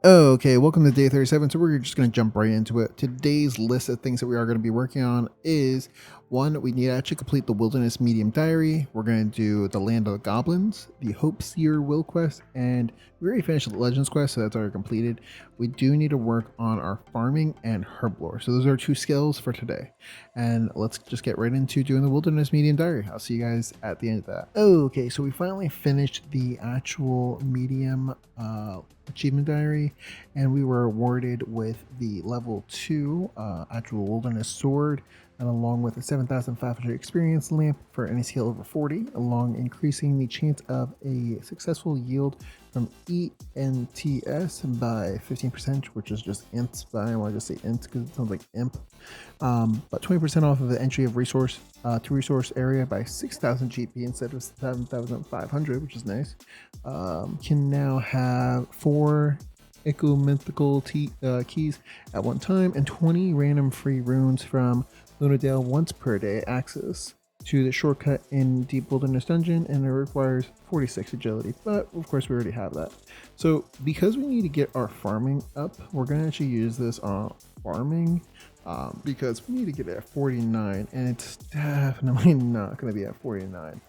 Okay, welcome to day 37. So we're just going to jump right into it. Today's list of things that we are going to be working on is one, we need to actually complete the Wilderness Medium Diary. We're going to do the Land of the Goblins, the Hope Seer Will Quest, and we already finished the Legends Quest, so that's already completed. We do need to work on our farming and Herblore. So those are two skills for today. And let's just get right into doing the Wilderness Medium Diary. I'll see you guys at the end of that. Okay, so we finally finished the actual medium achievement diary, and we were awarded with the level 2 actual wilderness sword, and along with a 7,500 experience lamp for any skill over 40, along increasing the chance of a successful yield from ENTS by 15%, which is just int, but I don't want to just say int because it sounds like imp. But 20% off of the entry of resource to resource area by 6,000 GP instead of 7,500, which is nice. Can now have 4 mythical keys at one time and 20 random free runes from Lunadale once per day access to the shortcut in Deep Wilderness Dungeon, and it requires 46 agility, but of course we already have that. So because we need to get our farming up, we're going to actually use this on farming because we need to get it at 49, and it's definitely not going to be at 49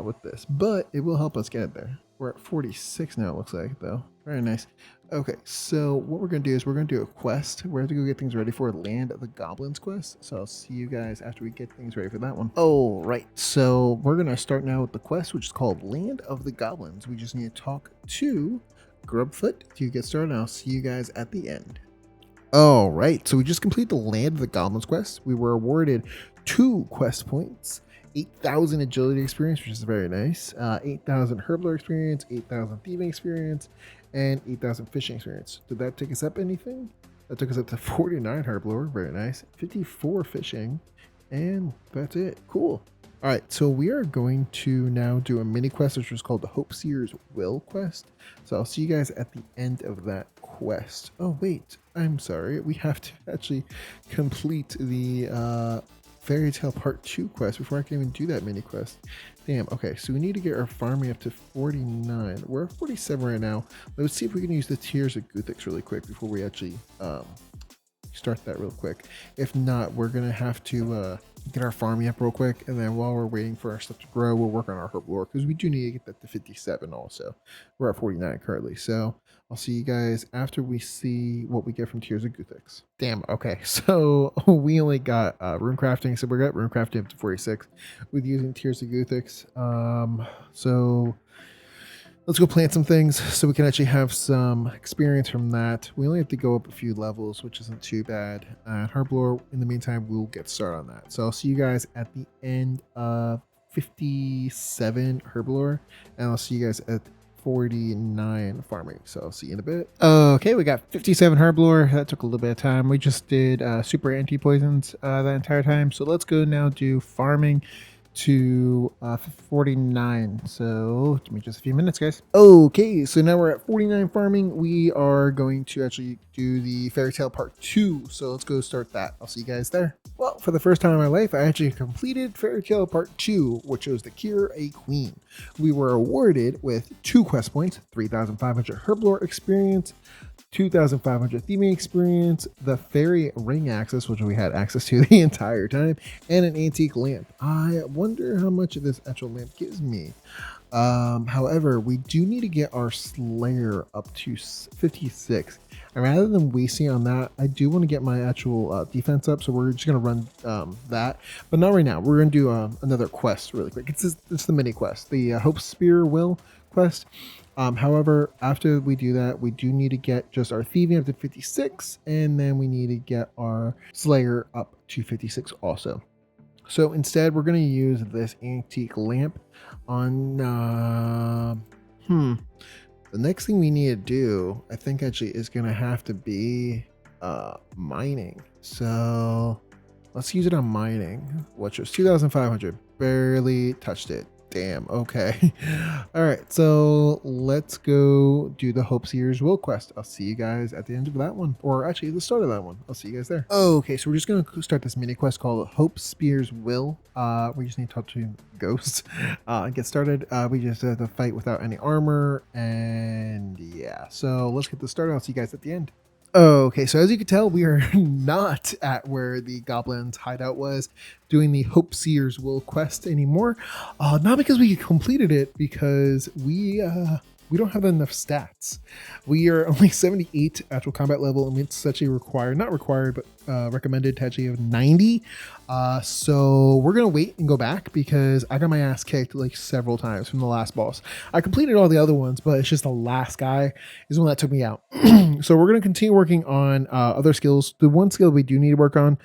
with this, but it will help us get it there. We're at 46 now, it looks like, though. Very nice. Okay, so what we're going to do is we're going to do a quest. We're going to go get things ready for Land of the Goblins quest. So I'll see you guys after we get things ready for that one. Oh, right. So we're going to start now with the quest, which is called Land of the Goblins. We just need to talk to Grubfoot to get started. I'll see you guys at the end. All right, so we just completed the Land of the Goblins quest. We were awarded 2 quest points, 8,000 agility experience, which is very nice, 8,000 Herblore experience, 8,000 thieving experience, and 8,000 fishing experience. Did that take us up anything? That took us up to 49 Herblore, very nice, 54 fishing, and that's it. Cool. All right, so we are going to now do a mini quest, which was called the Hope Seer's Will quest. So I'll see you guys at the end of that quest. Oh, wait, I'm sorry. We have to actually complete the Fairy Tale Part 2 quest before I can even do that mini quest. Damn, okay, so we need to get our farming up to 49. We're at 47 right now. Let's see if we can use the Tears of Guthix really quick before we actually start that real quick. If not, we're gonna have to get our farming up real quick, and then while we're waiting for our stuff to grow, we'll work on our Herblore because we do need to get that to 57 also. We're at 49 currently, so I'll see you guys after we see what we get from Tears of Guthix. Damn, okay, so we only got rune crafting, so we got rune crafting up to 46 with using Tears of Guthix. So let's go plant some things so we can actually have some experience from that. We only have to go up a few levels, which isn't too bad. Herblore, in the meantime, we'll get started on that. So I'll see you guys at the end of 57 Herblore, and I'll see you guys at 49 farming. So I'll see you in a bit. Okay, we got 57 Herblore. That took a little bit of time. We just did super anti-poisons that entire time. So let's go now do farming to 49. So give me just a few minutes, guys. Okay, so now we're at 49 farming. We are going to actually do the Fairy Tale Part 2. So let's go start that. I'll see you guys there. Well, for the first time in my life, I actually completed Fairy Tale Part 2, which was to cure a queen. We were awarded with 2 quest points, 3,500 Herblore experience, 2,500 theming experience, the fairy ring access, which we had access to the entire time, and an antique lamp. I wonder how much of this actual lamp gives me. However, we do need to get our Slayer up to 56. And rather than wasting on that, I do want to get my actual defense up, so we're just going to run that. But not right now. We're going to do another quest really quick. It's the mini quest, the Hope Spear Will quest. However, after we do that, we do need to get just our thieving up to 56, and then we need to get our Slayer up to 56 also. So instead, we're going to use this antique lamp on the next thing we need to do, I think actually is going to have to be mining. So let's use it on mining, which was 2,500. Barely touched it. Damn, okay. All right, so let's go do the Hope Seer's Will quest. I'll see you guys at the end of that one, or actually the start of that one. I'll see you guys there. Okay, so we're just gonna start this mini quest called Hope Spear's Will. We just need to talk to ghosts and get started. We just have to fight without any armor, and yeah, so let's get this started. I'll see you guys at the end. Okay, so as you can tell, we are not at where the Goblins hideout was doing the Hope Seer's Will quest anymore. Not because we completed it, because we don't have enough stats. We are only 78 actual combat level, and it's actually required, not required, but recommended to actually have 90. So we're gonna wait and go back because I got my ass kicked like several times from the last boss. I completed all the other ones, but it's just the last guy is the one that took me out. So we're gonna continue working on other skills. The one skill we do need to work on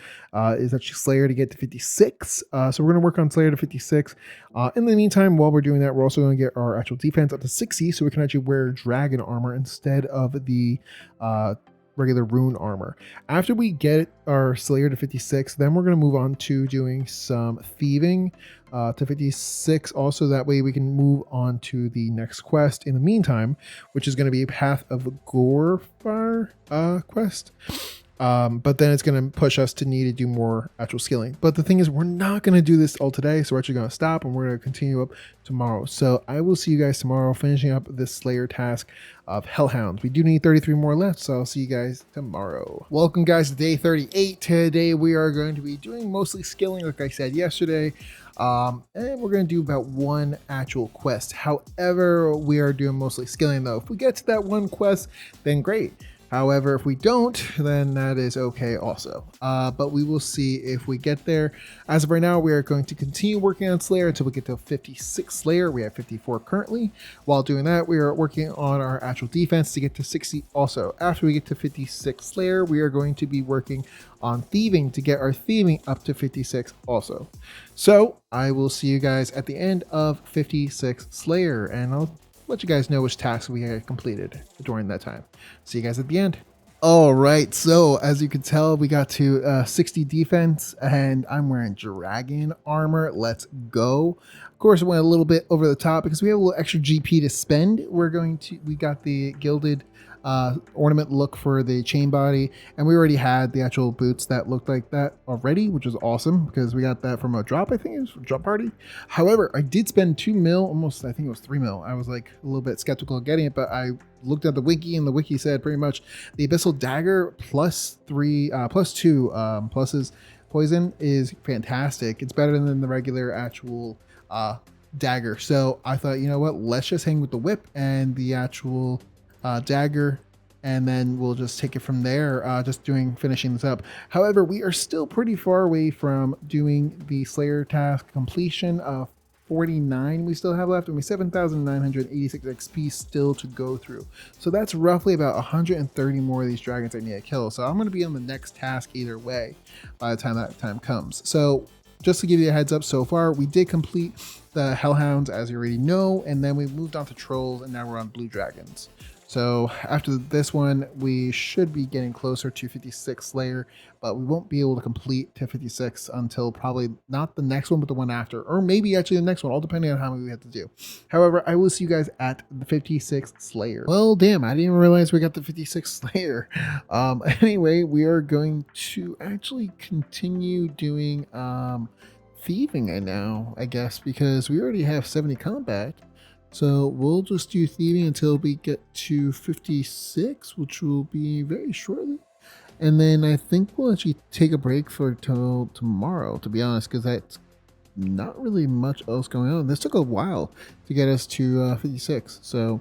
is actually Slayer to get to 56. So we're gonna work on Slayer to 56. In the meantime, while we're doing that, we're also gonna get our actual defense up to 60, so we can actually wear dragon armor instead of the regular rune armor. After we get our Slayer to 56, then we're going to move on to doing some thieving to 56 also. That way we can move on to the next quest in the meantime, which is going to be a Path of Gorefire quest. But then it's going to push us to need to do more actual skilling. But the thing is, we're not going to do this all today, so we're actually going to stop and we're going to continue up tomorrow. So I will see you guys tomorrow, finishing up this Slayer task of Hellhounds. We do need 33 more left, so I'll see you guys tomorrow. Welcome guys to day 38. Today we are going to be doing mostly skilling, like I said yesterday. And we're going to do about one actual quest. However, we are doing mostly skilling though. If we get to that one quest, then great. However, if we don't, then that is okay also. But we will see if we get there. As of right now, we are going to continue working on Slayer until we get to 56 Slayer. We have 54 currently. While doing that, we are working on our actual defense to get to 60 also. After we get to 56 Slayer, we are going to be working on thieving to get our thieving up to 56 also. So I will see you guys at the end of 56 Slayer, and I'll let you guys know which tasks we had completed during that time. See you guys at the end. All right, so as you can tell, we got to 60 defense, and I'm wearing dragon armor. Let's go. Of course, it went a little bit over the top because we have a little extra GP to spend. We got the gilded ornament look for the chain body, and we already had the actual boots that looked like that already, which was awesome because we got that from a drop. I think it was from drop party. However, I did spend 2 mil, almost, I think it was 3 mil. I was like a little bit skeptical of getting it, but I looked at the wiki, and the wiki said pretty much the abyssal dagger plus 2 pluses poison is fantastic. It's better than the regular actual dagger. So I thought, you know what, let's just hang with the whip and the actual dagger, and then we'll just take it from there, finishing this up. However, we are still pretty far away from doing the Slayer task completion. 49 we still have left, and we 7,986 XP still to go through. So that's roughly about 130 more of these dragons I need to kill. So I'm going to be on the next task either way by the time that time comes. So just to give you a heads up, so far we did complete the Hellhounds, as you already know, and then we moved on to Trolls, and now we're on Blue Dragons. So after this one, we should be getting closer to 56 Slayer, but we won't be able to complete to 56 until probably not the next one, but the one after, or maybe actually the next one, all depending on how many we have to do. However, I will see you guys at the 56 Slayer. Well, damn, I didn't even realize we got the 56 Slayer. Anyway, we are going to actually continue doing thieving now, I guess, because we already have 70 combat. So we'll just do thieving until we get to 56, which will be very shortly. And then I think we'll actually take a break for till tomorrow, to be honest, because that's not really much else going on. This took a while to get us to 56. So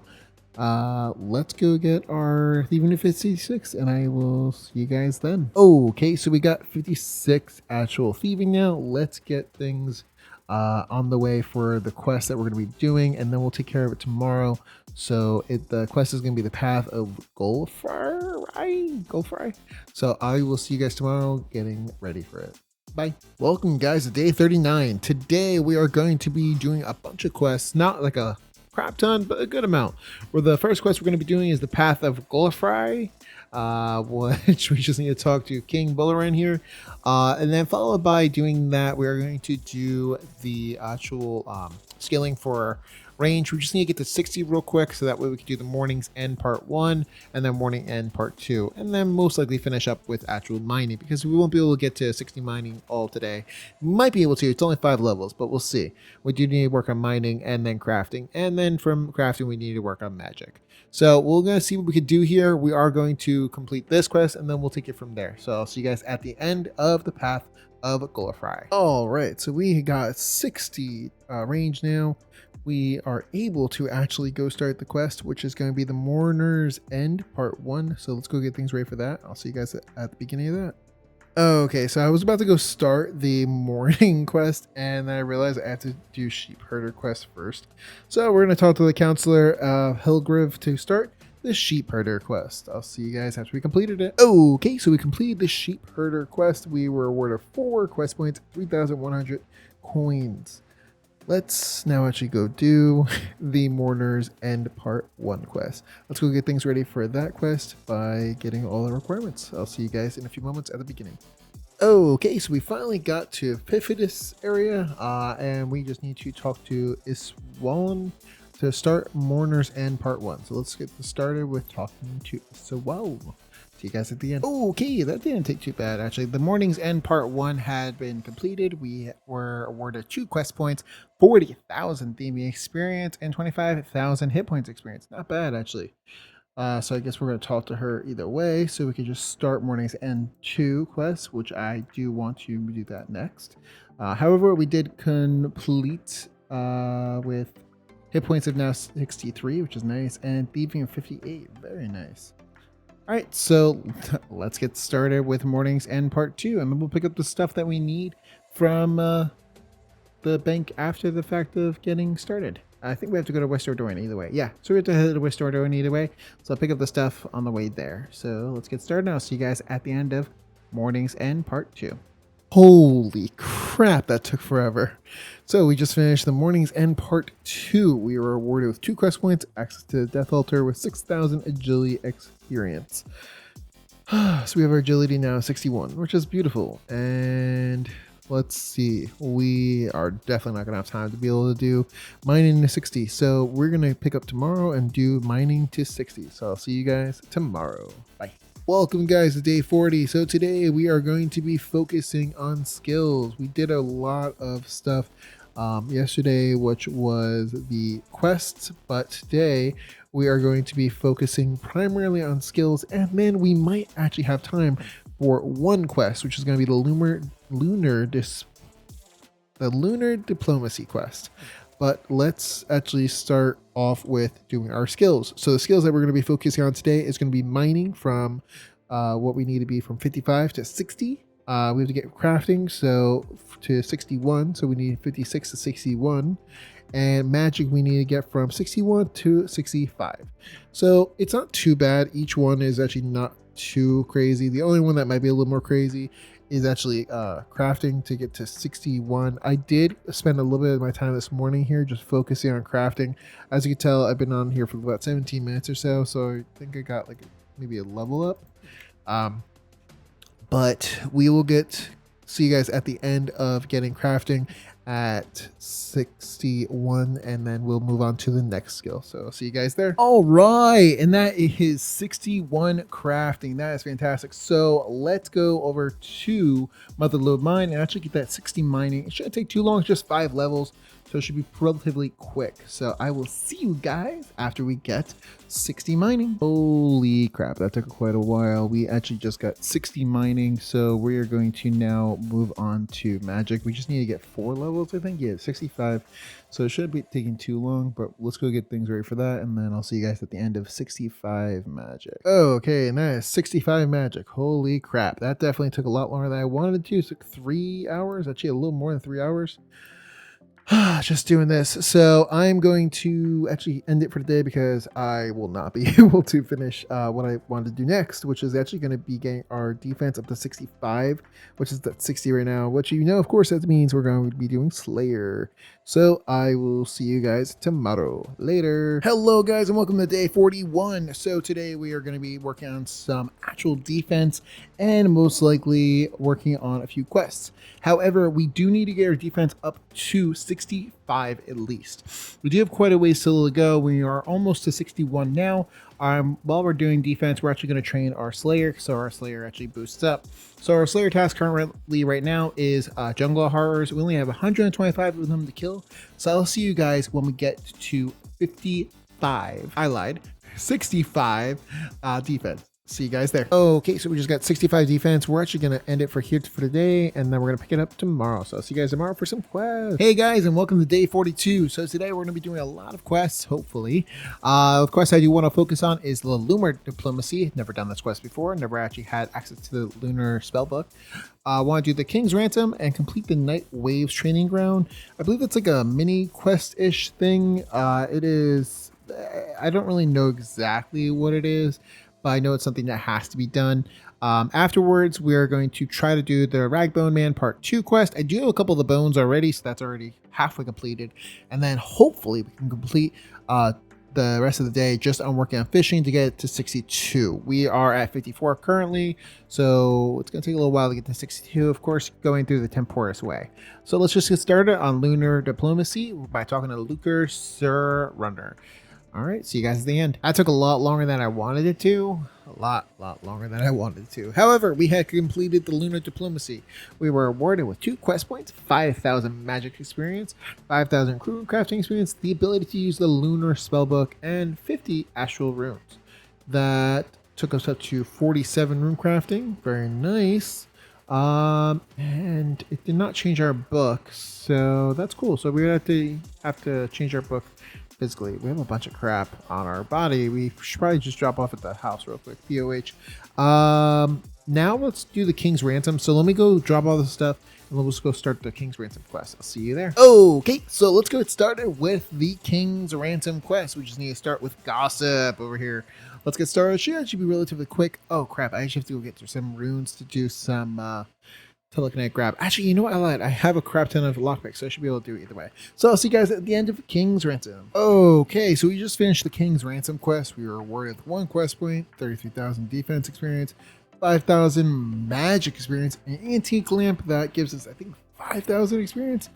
let's go get our thieving to 56, and I will see you guys then. Okay, so we got 56 actual thieving now. Let's get things on the way for the quest that we're going to be doing, and then we'll take care of it tomorrow. So the quest is going to be the Path of Golfry. So I will see you guys tomorrow getting ready for it. Bye. Welcome guys to day 39. Today we are going to be doing a bunch of quests, not like a crap ton, but a good amount. Where the first quest we're going to be doing is the Path of Golfry, which we just need to talk to King Bullerin here, and then followed by doing that, we are going to do the actual scaling for range. We just need to get to 60 real quick, so that way we can do the morning's end part 1 and then morning end part 2, and then most likely finish up with actual mining, because we won't be able to get to 60 mining all today. We might be able to. It's only 5 levels, but we'll see. We do need to work on mining and then crafting, and then from crafting we need to work on magic. So we're going to see what we could do here. We are going to complete this quest and then we'll take it from there. So I'll see you guys at the end of the path of Gielinor. All right, so we got 60 range now. We are able to actually go start the quest, which is going to be the Mourner's End part 1. So let's go get things ready for that. I'll see you guys at the beginning of that. Okay, so I was about to go start the morning quest, and then I realized I have to do sheep herder quest first. So we're going to talk to the counselor Herblore to start the sheep herder quest. I'll see you guys after we completed it. Okay, so we completed the sheep herder quest. We were awarded 4 quest points, 3,100 coins. Let's now actually go do the Mourner's End Part 1 quest. Let's go get things ready for that quest by getting all the requirements. I'll see you guys in a few moments at the beginning. Okay, so we finally got to Pifidus area, and we just need to talk to Iswalan to start Mourner's End Part 1. So let's get started with talking to Iswalan. See you guys at the end. Okay, that didn't take too bad, actually. The Morning's End Part 1 had been completed. We were awarded 2 quest points, 40,000 theming experience, and 25,000 hit points experience. Not bad, actually. So I guess we're going to talk to her either way, so we can just start Morning's End 2 quest, which I do want to do that next. However, we did complete with hit points of now 63, which is nice, and thieving of 58. Very nice. Alright, so let's get started with Morning's End Part 2, and then we'll pick up the stuff that we need from the bank after the fact of getting started. I think we have to go to West Ordorian either way. Yeah, so we have to head to West Ordorian either way, so I'll pick up the stuff on the way there. So let's get started. I'll see you guys at the end of Morning's End Part 2. Holy crap, that took forever. So we just finished the Morning's End Part 2. We were awarded with 2 quest points, access to the Death Altar with 6,000 agility experience. So we have our agility now 61, which is beautiful. And let's see, we are definitely not going to have time to be able to do mining to 60. So we're going to pick up tomorrow and do mining to 60. So I'll see you guys tomorrow. Bye. Welcome guys to day 40. So today we are going to be focusing on skills. We did a lot of stuff yesterday, which was the quests, but today we are going to be focusing primarily on skills, and then we might actually have time for one quest, which is going to be the lunar diplomacy quest. But let's actually start off with doing our skills. So the skills that we're going to be focusing on today is going to be mining from what we need to be from 55 to 60. We have to get crafting to 61, so we need 56 to 61. And magic we need to get from 61 to 65. So it's not too bad. Each one is actually not too crazy. The only one that might be a little more crazy is actually crafting to get to 61. I did spend a little bit of my time this morning here just focusing on crafting. As you can tell, I've been on here for about 17 minutes or so, so I think I got like maybe a level up. But we will see you guys at the end of getting crafting at 61, and then we'll move on to the next skill. So I'll see you guys there. All right, and that is 61 crafting. That is fantastic. So let's go over to Motherlode Mine and actually get that 60 mining. It shouldn't take too long, it's just 5 levels, so it should be relatively quick. So I will see you guys after we get 60 mining. Holy crap, that took quite a while. We actually just got 60 mining, so we are going to now move on to magic. We just need to get 4 levels, I think. Yeah, 65. So it shouldn't be taking too long, but let's go get things ready for that, and then I'll see you guys at the end of 65 magic. Okay, and that is 65 magic. Holy crap, that definitely took a lot longer than I wanted to. It took 3 hours, actually a little more than 3 hours. Just doing this. So I'm going to actually end it for today because I will not be able to finish what I wanted to do next, which is actually going to be getting our defense up to 65, which is at 60 right now, which, you know, of course, that means we're going to be doing Slayer. So I will see you guys tomorrow. Later. Hello guys, and welcome to day 41. So today we are going to be working on some actual defense and most likely working on a few quests. However, we do need to get our defense up to 60 65 at least. We do have quite a ways still to go. We are almost to 61 now. While we're doing defense, we're actually going to train our Slayer, so our Slayer actually boosts up. So our Slayer task currently right now is Jungle Horrors. We only have 125 of them to kill. So I'll see you guys when we get to 55. I lied. 65 defense. See you guys there. Okay, so we just got 65 defense. We're actually going to end it for today, and then we're going to pick it up tomorrow. So I'll see you guys tomorrow for some quests. Hey guys, and welcome to day 42. So today we're going to be doing a lot of quests, hopefully. The quest I do want to focus on is the Lunar Diplomacy. Never done this quest before. Never actually had access to the Lunar Spellbook. I want to do the King's Ransom and complete the Night Waves Training Ground. I believe it's like a mini quest-ish thing. It is... I don't really know exactly what it is, but I know it's something that has to be done. Afterwards, we are going to try to do the Ragbone Man Part 2 quest. I do have a couple of the bones already, so that's already halfway completed. And then hopefully we can complete the rest of the day just on working on fishing to get to 62. We are at 54 currently, so it's going to take a little while to get to 62, of course, going through the Temporous Way. So let's just get started on Lunar Diplomacy by talking to Lucas Sir Runner. All right, see you guys at the end. That took a lot longer than I wanted it to. A lot longer than I wanted it to. However, we had completed the Lunar Diplomacy. We were awarded with 2 quest points, 5,000 magic experience, 5,000 crew crafting experience, the ability to use the Lunar Spellbook, and 50 astral runes. That took us up to 47 rune crafting. Very nice. And it did not change our book, so that's cool. So we have to change our book physically. We have a bunch of crap on our body. We should probably just drop off at the house real quick. POH. Now let's do the King's Ransom. So let me go drop all this stuff and let's go start the King's Ransom quest. I'll see you there. Okay, so let's get started with the King's Ransom quest. We just need to start with Gossip over here. Let's get started. Should actually be relatively quick. Oh crap, I actually have to go get through some runes to do some telekinetic grab. Actually, you know what? I lied. I have a crap ton of lockpicks, so I should be able to do it either way. So I'll see you guys at the end of King's Ransom. Okay, so we just finished the King's Ransom quest. We were awarded 1 quest point, 33,000 defense experience, 5,000 magic experience, an antique lamp that gives us, I think, 5,000 experience,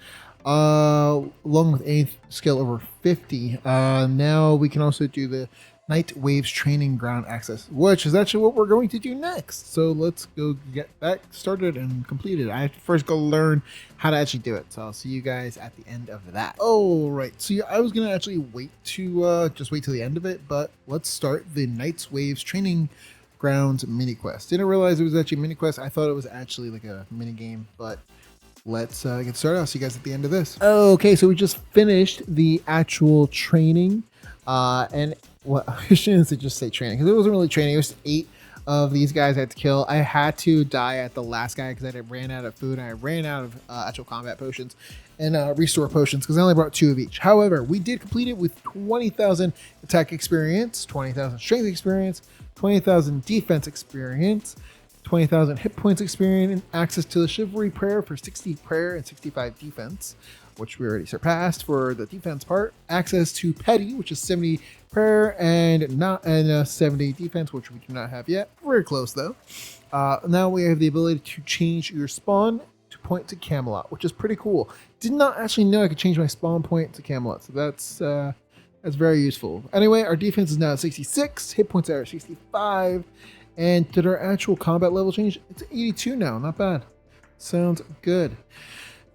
along with a skill over 50. Now we can also do the Night Waves Training Ground access, which is actually what we're going to do next. So let's go get that started and completed. I have to first go learn how to actually do it. So I'll see you guys at the end of that. All right. So yeah, I was going to actually wait to just wait till the end of it, but let's start the Night Waves Training Grounds mini quest. Didn't realize it was actually a mini quest. I thought it was actually like a mini game, but let's get started. I'll see you guys at the end of this. Okay. So we just finished the actual training, and well, I shouldn't just say training because it wasn't really training. It was 8 of these guys I had to kill. I had to die at the last guy because I ran out of food and I ran out of actual combat potions and restore potions because I only brought 2 of each. However, we did complete it with 20,000 attack experience, 20,000 strength experience, 20,000 defense experience, 20,000 hit points experience, and access to the Chivalry Prayer for 60 prayer and 65 defense, which we already surpassed for the defense part. Access to Petty, which is 70 prayer and 70 defense, which we do not have yet. Very close though. Now we have the ability to change your spawn to point to Camelot, which is pretty cool. Did not actually know I could change my spawn point to Camelot, so that's very useful. Anyway, our defense is now at 66, hit points are at 65, and did our actual combat level change? It's 82 now, not bad. Sounds good.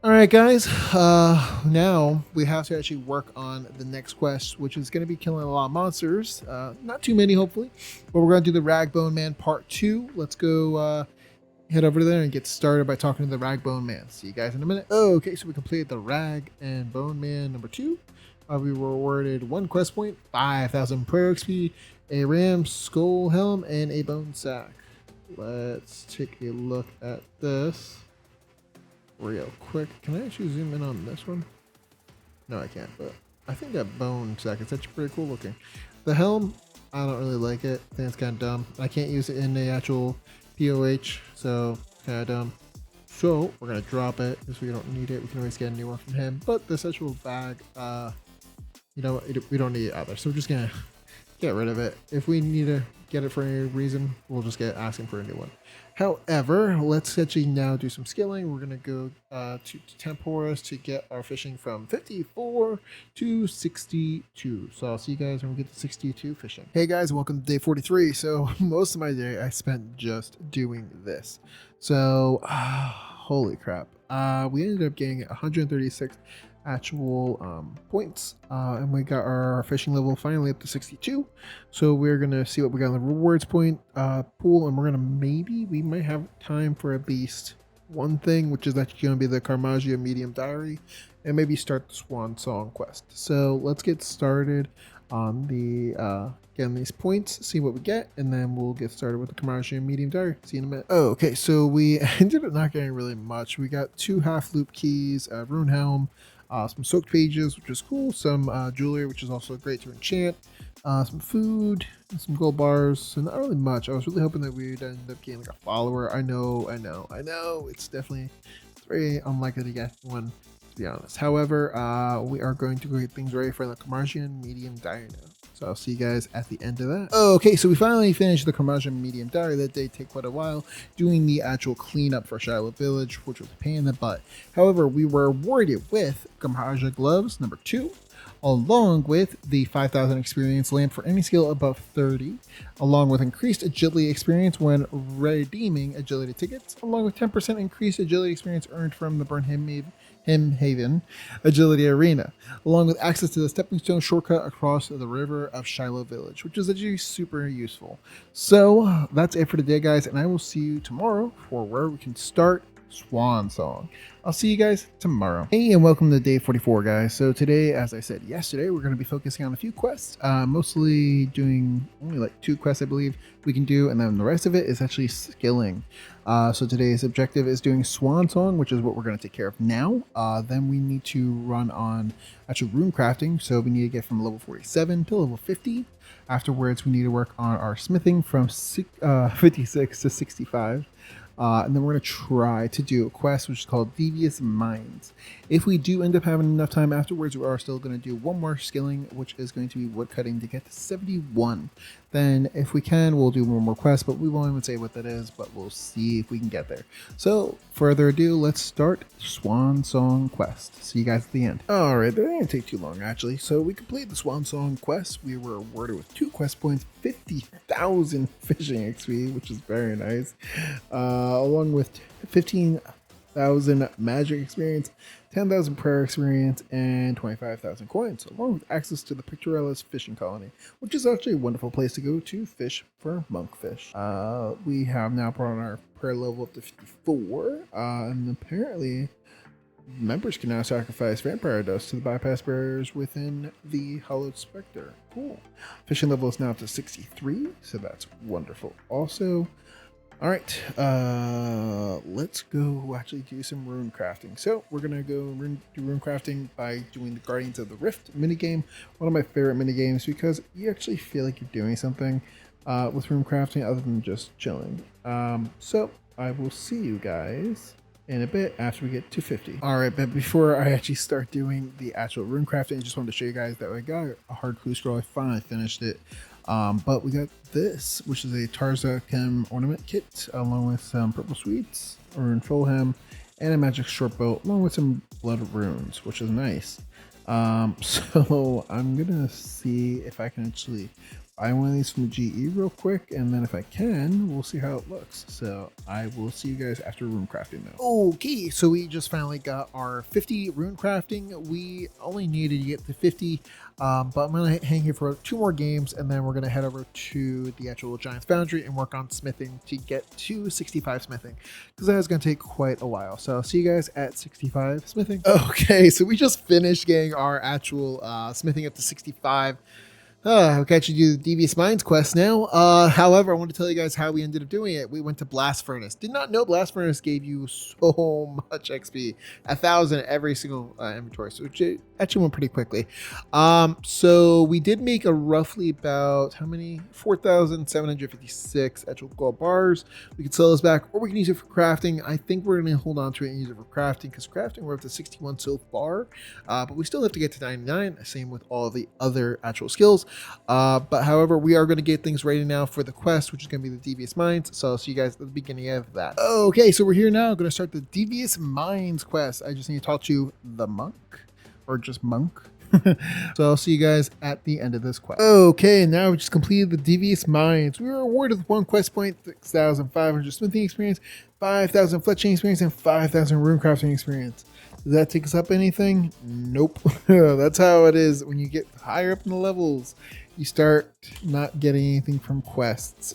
All right, guys, now we have to actually work on the next quest, which is going to be killing a lot of monsters. Not too many, hopefully, but we're going to do the Ragbone Man Part 2. Let's go head over there and get started by talking to the Ragbone Man. See you guys in a minute. Okay, so we completed the Rag and Bone Man number 2. We were awarded 1 quest point, 5,000 prayer XP, a ram skull helm, and a bone sack. Let's take a look at this real quick. Can I actually zoom in on this one? No, I can't, but I think that bone sack is actually pretty cool looking. The helm, I don't really like it. I think it's kind of dumb. I can't use it in the actual POH, so kind of dumb. So we're going to drop it because we don't need it. We can always get a new one from him. But this actual bag, you know, we don't need it either. So we're just going to get rid of it. If we need to get it for any reason, we'll just get asking for a new one. However, let's actually now do some skilling. We're going to go to Temporis to get our fishing from 54 to 62. So I'll see you guys when we get to 62 fishing. Hey guys, welcome to day 43. So most of my day I spent just doing this. So holy crap. We ended up getting 136 actual points, and we got our fishing level finally up to 62. So we're gonna see what we got in the rewards point pool, and we're gonna we might have time for at least one thing, which is actually gonna be the Karamja medium diary, and maybe start the Swan Song quest. So let's get started on the getting these points, see what we get, and then we'll get started with the Karamja medium diary. See you in a minute. Oh, okay, so we ended up not getting really much. We got 2 half loop keys, rune helm, some soaked pages, which is cool, some jewelry, which is also great to enchant, some food, and some gold bars, so not really much. I was really hoping that we would end up getting like a follower. I know, it's very unlikely to get one, to be honest. However, we are going to go get things ready for the Karamja medium diary now. So I'll see you guys at the end of that. Okay, so we finally finished the Karamja medium diary. That did take quite a while, doing the actual cleanup for Shiloh Village, which was a pain in the butt. However, we were awarded with Karamja gloves number 2, along with the 5,000 experience lamp for any skill above 30, along with increased agility experience when redeeming agility tickets, along with 10% increased agility experience earned from the Hemhaven Agility Arena, along with access to the stepping stone shortcut across the river of Shiloh Village, which is actually super useful. So that's it for today, guys, and I will see you tomorrow for where we can start Swan Song. I'll see you guys tomorrow. Hey, and welcome to day 44, guys. So today, as I said yesterday, we're going to be focusing on a few quests, mostly doing only like 2 quests, I believe we can do, and then the rest of it is actually skilling. So today's objective is doing Swan Song, which is what we're going to take care of now. Then we need to run on actual rune crafting, so we need to get from level 47 to level 50. Afterwards, we need to work on our smithing from 56 to 65. And then we're going to try to do a quest which is called Devious Minds. If we do end up having enough time afterwards, we are still going to do one more skilling, which is going to be woodcutting to get to 71. Then if we can, we'll do one more quest, but we won't even say what that is, but we'll see if we can get there. So further ado, let's start Swan Song quest. See you guys at the end. All right, that didn't take too long actually. So we completed the Swan Song quest. We were awarded with 2 quest points, 50,000 fishing XP, which is very nice, along with 15,000 magic experience, 10,000 prayer experience, and 25,000 coins, along with access to the Pictorellis fishing colony, which is actually a wonderful place to go to fish for monkfish. We have now brought our prayer level up to 54, and apparently members can now sacrifice vampire dust to the bypass barriers within the Hollowed Spectre. Cool. Fishing level is now up to 63, so that's wonderful. Also, all right, let's go actually do some rune crafting. So we're gonna go do rune crafting by doing the Guardians of the Rift minigame, one of my favorite minigames because you actually feel like you're doing something with rune crafting other than just chilling. So I will see you guys in a bit after we get to 50. All right, but before I actually start doing the actual rune crafting, I just wanted to show you guys that I got a hard clue scroll. I finally finished it. But we got this, which is a Tarza Chem ornament kit, along with some purple sweets, or in Fulham, and a magic short bow, along with some blood runes, which is nice. So I'm gonna see if I can actually buy one of these from GE real quick, and then if I can, we'll see how it looks. So I will see you guys after rune crafting now. Okay, so we just finally got our 50 rune crafting. We only needed to get to 50, but I'm gonna hang here for 2 more games, and then we're gonna head over to the actual Giant's Foundry and work on smithing to get to 65 smithing, because that is gonna take quite a while. So I'll see you guys at 65 smithing. Okay, so we just finished getting our actual smithing up to 65. We can actually do the Devious Minds quest now. However, I want to tell you guys how we ended up doing it. We went to Blast Furnace. Did not know Blast Furnace gave you so much XP. 1,000 every single inventory, so it actually went pretty quickly. So we did make a roughly about, how many? 4,756 actual gold bars. We can sell this back, or we can use it for crafting. I think we're going to hold on to it and use it for crafting, because crafting we're up to 61 so far. But we still have to get to 99, same with all the other actual skills. But however, we are going to get things ready now for the quest, which is going to be the Devious Mines. So I'll see you guys at the beginning of that. Okay, so we're here now. I'm going to start the Devious Mines quest. I just need to talk to the monk, or just monk. So I'll see you guys at the end of this quest. Okay, now we just completed the Devious Mines. We were awarded with 1 quest point, 6,500 smithing experience, 5,000 fletching experience, and 5,000 rune crafting experience. Does that take us up anything? Nope. That's how it is when you get higher up in the levels. You start not getting anything from quests,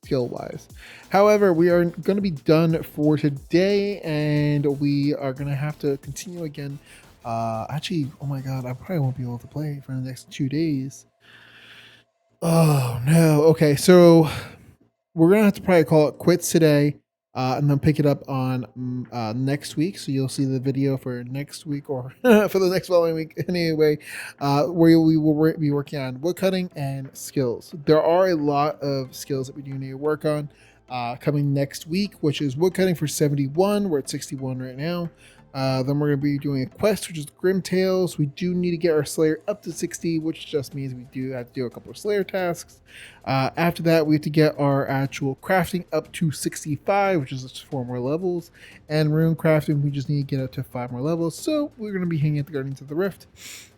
skill wise. However, we are going to be done for today, and we are going to have to continue again. Actually, oh my god, I probably won't be able to play for the next 2 days. Oh no. Okay, so we're gonna have to probably call it quits today, and then pick it up on next week. So you'll see the video for next week, or for the next following week anyway, where we will be working on woodcutting and skills. There are a lot of skills that we do need to work on coming next week, which is woodcutting for 71. We're at 61 right now. Then we're going to be doing a quest, which is Grim Tales. We do need to get our Slayer up to 60, which just means we do have to do a couple of Slayer tasks. After that, we have to get our actual crafting up to 65, which is just 4 more levels. And rune crafting, we just need to get up to 5 more levels. So we're going to be hanging at the Guardians of the Rift.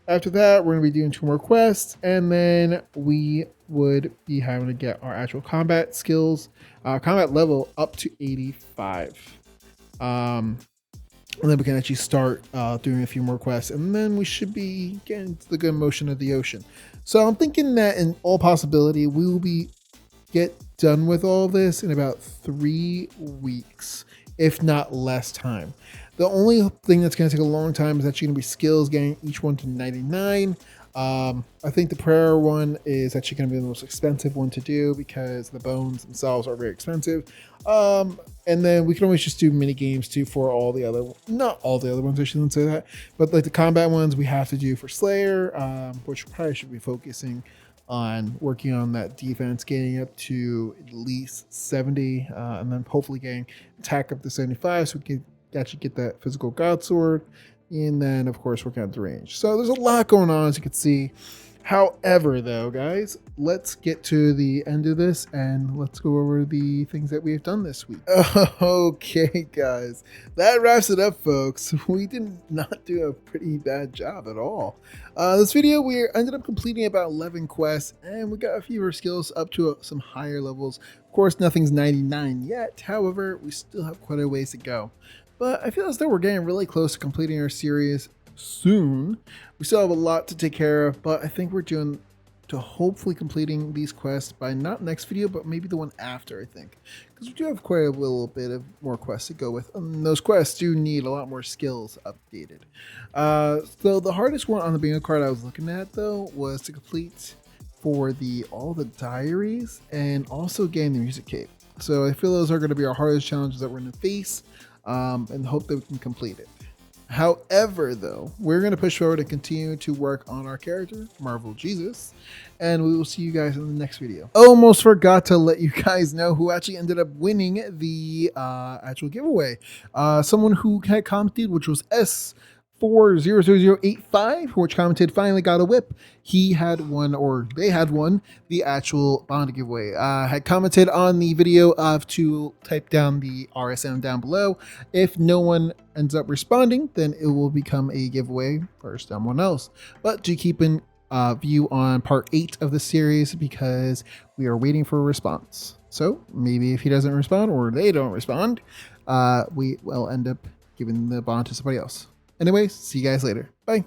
After that, we're going to be doing 2 more quests, and then we would be having to get our actual combat skills, combat level up to 85. And then we can actually start doing a few more quests, and then we should be getting to the good motion of the ocean. So I'm thinking that in all possibility, we will get done with all this in about 3 weeks, if not less time. The only thing that's going to take a long time is actually going to be skills, getting each one to 99. I think the prayer one is actually going to be the most expensive one to do because the bones themselves are very expensive. And then we can always just do mini games too for all the other, not all the other ones, I shouldn't say that, but like the combat ones we have to do for Slayer, which probably should be focusing on working on that defense, getting up to at least 70, and then hopefully getting attack up to 75 so we can actually get that physical god sword. And then, of course, working out the range. So there's a lot going on, as you can see. However, though, guys, let's get to the end of this and let's go over the things that we have done this week. Okay, guys, that wraps it up, folks. We did not do a pretty bad job at all. This video, we ended up completing about 11 quests, and we got a few of our skills up to some higher levels. Of course, nothing's 99 yet. However, we still have quite a ways to go. But I feel as though we're getting really close to completing our series soon. We still have a lot to take care of, but I think we're doing to hopefully completing these quests by not next video, but maybe the one after, I think. Because we do have quite a little bit of more quests to go with. And those quests do need a lot more skills updated. So the hardest one on the bingo card I was looking at, though, was to complete for all the diaries and also getting the music cape. So I feel those are going to be our hardest challenges that we're going to face. And hope that we can complete it. However, though, we're going to push forward and continue to work on our character, Marvel Jesus, and we will see you guys in the next video. Almost forgot to let you guys know who actually ended up winning the actual giveaway. Someone who had commented, which was S40085, which commented, finally got a whip. He had won, or they had won, the actual bond giveaway. Had commented on the video to type down the RSM down below. If no one ends up responding, then it will become a giveaway for someone else. But do keep in view on part 8 of the series because we are waiting for a response. So maybe if he doesn't respond or they don't respond, we will end up giving the bond to somebody else. Anyways, see you guys later. Bye.